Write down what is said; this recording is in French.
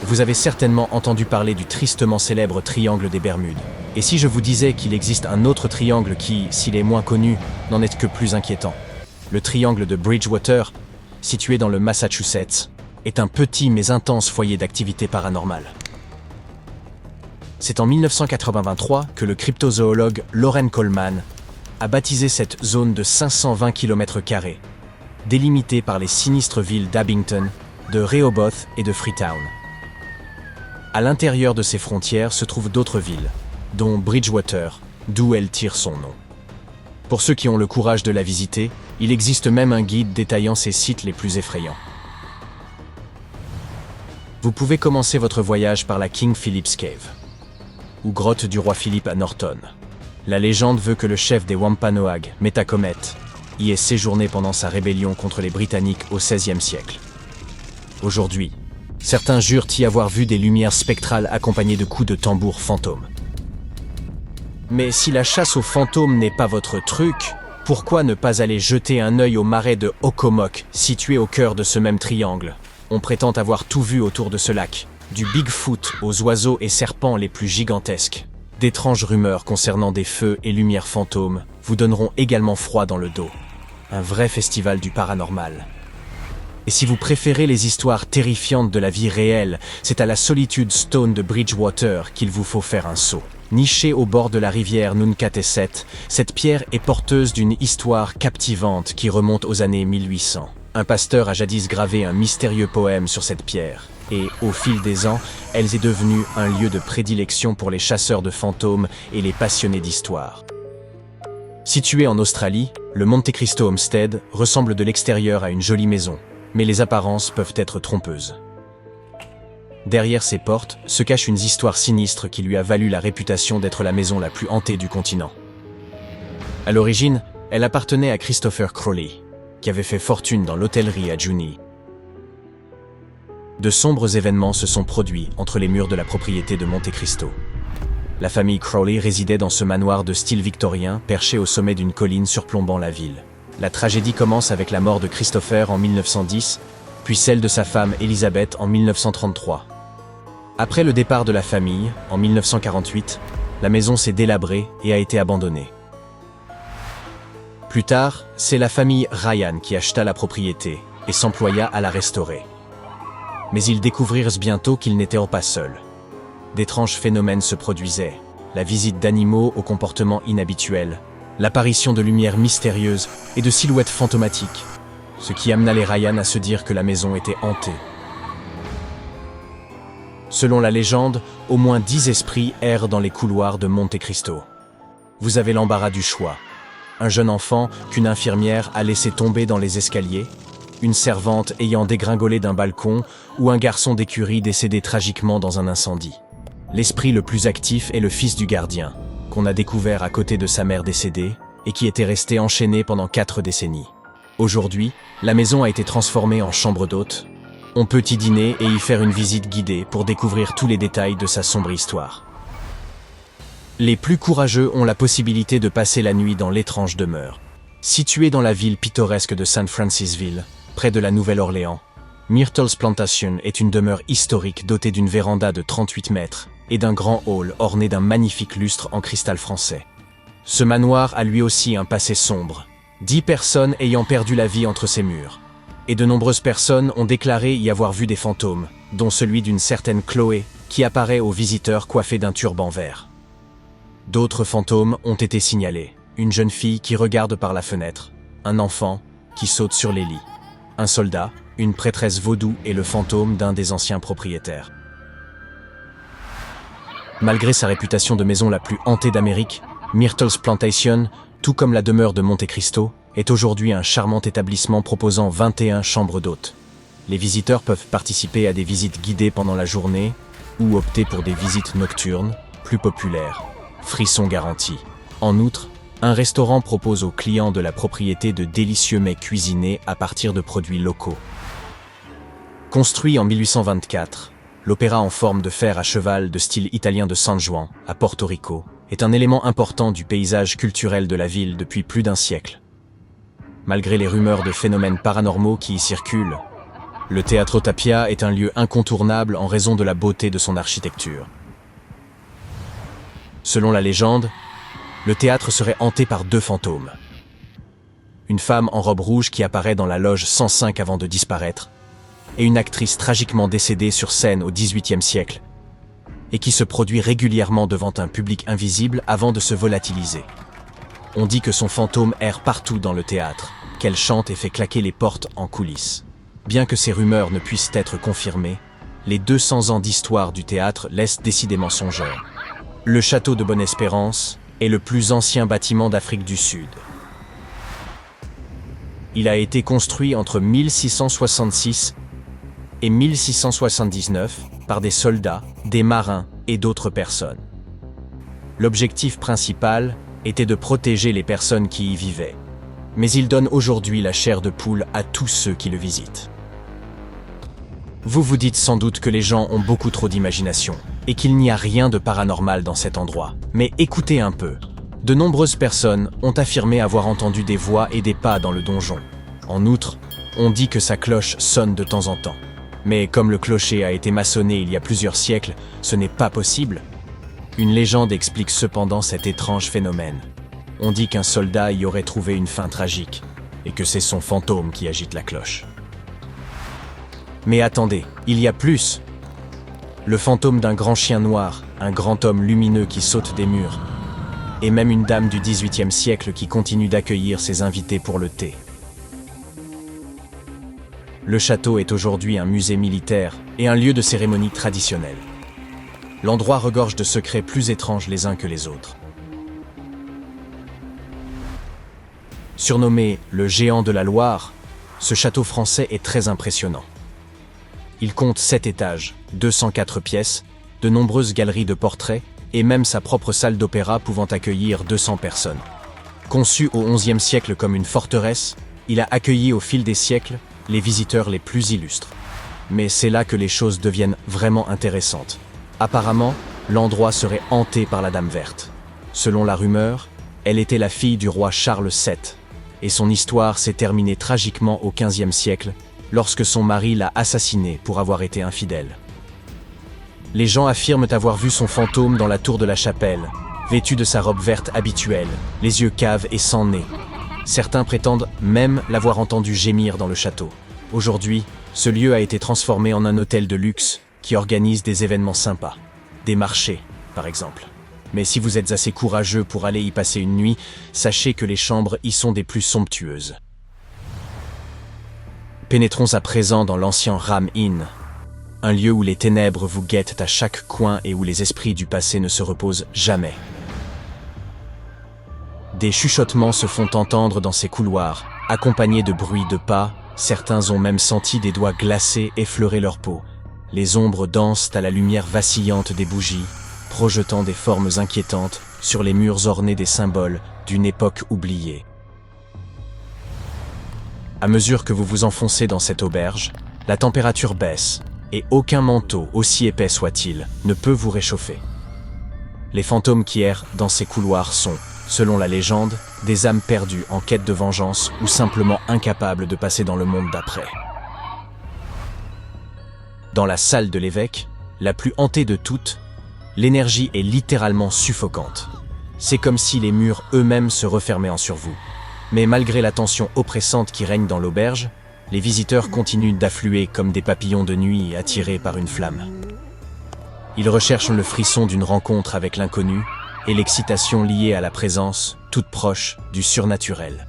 Vous avez certainement entendu parler du tristement célèbre triangle des Bermudes. Et si je vous disais qu'il existe un autre triangle qui, s'il est moins connu, n'en est que plus inquiétant? Le triangle de Bridgewater, situé dans le Massachusetts, est un petit mais intense foyer d'activité paranormale. C'est en 1983 que le cryptozoologue Loren Coleman a baptisé cette zone de 520 km², délimitée par les sinistres villes d'Abington, de Rehoboth et de Freetown. À l'intérieur de ces frontières se trouvent d'autres villes, dont Bridgewater, d'où elle tire son nom. Pour ceux qui ont le courage de la visiter, il existe même un guide détaillant ses sites les plus effrayants. Vous pouvez commencer votre voyage par la King Philip's Cave, ou grotte du roi Philippe à Norton. La légende veut que le chef des Wampanoag, Metacomet, y ait séjourné pendant sa rébellion contre les Britanniques au XVIe siècle. Aujourd'hui, certains jurent y avoir vu des lumières spectrales accompagnées de coups de tambour fantômes. Mais si la chasse aux fantômes n'est pas votre truc, pourquoi ne pas aller jeter un œil au marais de Occomock, situé au cœur de ce même triangle? On prétend avoir tout vu autour de ce lac, du Bigfoot aux oiseaux et serpents les plus gigantesques. D'étranges rumeurs concernant des feux et lumières fantômes vous donneront également froid dans le dos. Un vrai festival du paranormal. Et si vous préférez les histoires terrifiantes de la vie réelle, c'est à la Solitude Stone de Bridgewater qu'il vous faut faire un saut. Nichée au bord de la rivière Nunkatesset, cette pierre est porteuse d'une histoire captivante qui remonte aux années 1800. Un pasteur a jadis gravé un mystérieux poème sur cette pierre, et au fil des ans, elle est devenue un lieu de prédilection pour les chasseurs de fantômes et les passionnés d'histoire. Situé en Australie, le Monte Cristo Homestead ressemble de l'extérieur à une jolie maison, mais les apparences peuvent être trompeuses. Derrière ces portes se cache une histoire sinistre qui lui a valu la réputation d'être la maison la plus hantée du continent. À l'origine, elle appartenait à Christopher Crowley, qui avait fait fortune dans l'hôtellerie à Junee. De sombres événements se sont produits entre les murs de la propriété de Monte Cristo. La famille Crowley résidait dans ce manoir de style victorien perché au sommet d'une colline surplombant la ville. La tragédie commence avec la mort de Christopher en 1910, puis celle de sa femme Elizabeth en 1933. Après le départ de la famille, en 1948, la maison s'est délabrée et a été abandonnée. Plus tard, c'est la famille Ryan qui acheta la propriété et s'employa à la restaurer. Mais ils découvrirent bientôt qu'ils n'étaient pas seuls. D'étranges phénomènes se produisaient, la visite d'animaux au comportement inhabituel, l'apparition de lumières mystérieuses et de silhouettes fantomatiques, ce qui amena les Ryan à se dire que la maison était hantée. Selon la légende, au moins 10 esprits errent dans les couloirs de Monte Cristo. Vous avez l'embarras du choix. Un jeune enfant qu'une infirmière a laissé tomber dans les escaliers, une servante ayant dégringolé d'un balcon ou un garçon d'écurie décédé tragiquement dans un incendie. L'esprit le plus actif est le fils du gardien, qu'on a découvert à côté de sa mère décédée et qui était resté enchaîné pendant 4 décennies. Aujourd'hui, la maison a été transformée en chambre d'hôte. On peut y dîner et y faire une visite guidée pour découvrir tous les détails de sa sombre histoire. Les plus courageux ont la possibilité de passer la nuit dans l'étrange demeure. Située dans la ville pittoresque de San Francisville, près de la Nouvelle-Orléans, Myrtle's Plantation est une demeure historique dotée d'une véranda de 38 mètres et d'un grand hall orné d'un magnifique lustre en cristal français. Ce manoir a lui aussi un passé sombre, 10 personnes ayant perdu la vie entre ses murs. Et de nombreuses personnes ont déclaré y avoir vu des fantômes, dont celui d'une certaine Chloé, qui apparaît aux visiteurs coiffée d'un turban vert. D'autres fantômes ont été signalés. Une jeune fille qui regarde par la fenêtre, un enfant qui saute sur les lits, un soldat, une prêtresse vaudou et le fantôme d'un des anciens propriétaires. Malgré sa réputation de maison la plus hantée d'Amérique, Myrtle's Plantation, tout comme la demeure de Monte Cristo, est aujourd'hui un charmant établissement proposant 21 chambres d'hôtes. Les visiteurs peuvent participer à des visites guidées pendant la journée ou opter pour des visites nocturnes, plus populaires. Frisson garanti. En outre, un restaurant propose aux clients de la propriété de délicieux mets cuisinés à partir de produits locaux. Construit en 1824, l'opéra en forme de fer à cheval de style italien de San Juan, à Porto Rico, est un élément important du paysage culturel de la ville depuis plus d'1 siècle. Malgré les rumeurs de phénomènes paranormaux qui y circulent, Le Teatro Tapia est un lieu incontournable en raison de la beauté de son architecture. Selon la légende, le théâtre serait hanté par 2 fantômes. Une femme en robe rouge qui apparaît dans la loge 105 avant de disparaître, et une actrice tragiquement décédée sur scène au XVIIIe siècle, et qui se produit régulièrement devant un public invisible avant de se volatiliser. On dit que son fantôme erre partout dans le théâtre, qu'elle chante et fait claquer les portes en coulisses. Bien que ces rumeurs ne puissent être confirmées, les 200 ans d'histoire du théâtre laissent décidément songeur. Le château de Bonne-Espérance est le plus ancien bâtiment d'Afrique du Sud. Il a été construit entre 1666 et 1679 par des soldats, des marins et d'autres personnes. L'objectif principal était de protéger les personnes qui y vivaient, mais il donne aujourd'hui la chair de poule à tous ceux qui le visitent. Vous vous dites sans doute que les gens ont beaucoup trop d'imagination et qu'il n'y a rien de paranormal dans cet endroit. Mais écoutez un peu. De nombreuses personnes ont affirmé avoir entendu des voix et des pas dans le donjon. En outre, on dit que sa cloche sonne de temps en temps. Mais comme le clocher a été maçonné il y a plusieurs siècles, ce n'est pas possible. Une légende explique cependant cet étrange phénomène. On dit qu'un soldat y aurait trouvé une fin tragique et que c'est son fantôme qui agite la cloche. Mais attendez, il y a plus. Le fantôme d'un grand chien noir, un grand homme lumineux qui saute des murs, et même une dame du XVIIIe siècle qui continue d'accueillir ses invités pour le thé. Le château est aujourd'hui un musée militaire et un lieu de cérémonie traditionnelle. L'endroit regorge de secrets plus étranges les uns que les autres. Surnommé le géant de la Loire, ce château français est très impressionnant. Il compte 7 étages, 204 pièces, de nombreuses galeries de portraits et même sa propre salle d'opéra pouvant accueillir 200 personnes. Conçu au XIe siècle comme une forteresse, il a accueilli au fil des siècles les visiteurs les plus illustres. Mais c'est là que les choses deviennent vraiment intéressantes. Apparemment, l'endroit serait hanté par la Dame Verte. Selon la rumeur, elle était la fille du roi Charles VII, et son histoire s'est terminée tragiquement au XVe siècle, lorsque son mari l'a assassinée pour avoir été infidèle. Les gens affirment avoir vu son fantôme dans la tour de la chapelle, vêtu de sa robe verte habituelle, les yeux caves et sans nez. Certains prétendent même l'avoir entendu gémir dans le château. Aujourd'hui, ce lieu a été transformé en un hôtel de luxe qui organise des événements sympas, des marchés, par exemple. Mais si vous êtes assez courageux pour aller y passer une nuit, sachez que les chambres y sont des plus somptueuses. Pénétrons à présent dans l'ancien Ram Inn, un lieu où les ténèbres vous guettent à chaque coin et où les esprits du passé ne se reposent jamais. Des chuchotements se font entendre dans ces couloirs, accompagnés de bruits de pas, certains ont même senti des doigts glacés effleurer leur peau. Les ombres dansent à la lumière vacillante des bougies, projetant des formes inquiétantes sur les murs ornés des symboles d'une époque oubliée. À mesure que vous vous enfoncez dans cette auberge, la température baisse, et aucun manteau, aussi épais soit-il, ne peut vous réchauffer. Les fantômes qui errent dans ces couloirs sont, selon la légende, des âmes perdues en quête de vengeance ou simplement incapables de passer dans le monde d'après. Dans la salle de l'évêque, la plus hantée de toutes, l'énergie est littéralement suffocante. C'est comme si les murs eux-mêmes se refermaient sur vous. Mais malgré la tension oppressante qui règne dans l'auberge, les visiteurs continuent d'affluer comme des papillons de nuit attirés par une flamme. Ils recherchent le frisson d'une rencontre avec l'inconnu et l'excitation liée à la présence, toute proche, du surnaturel.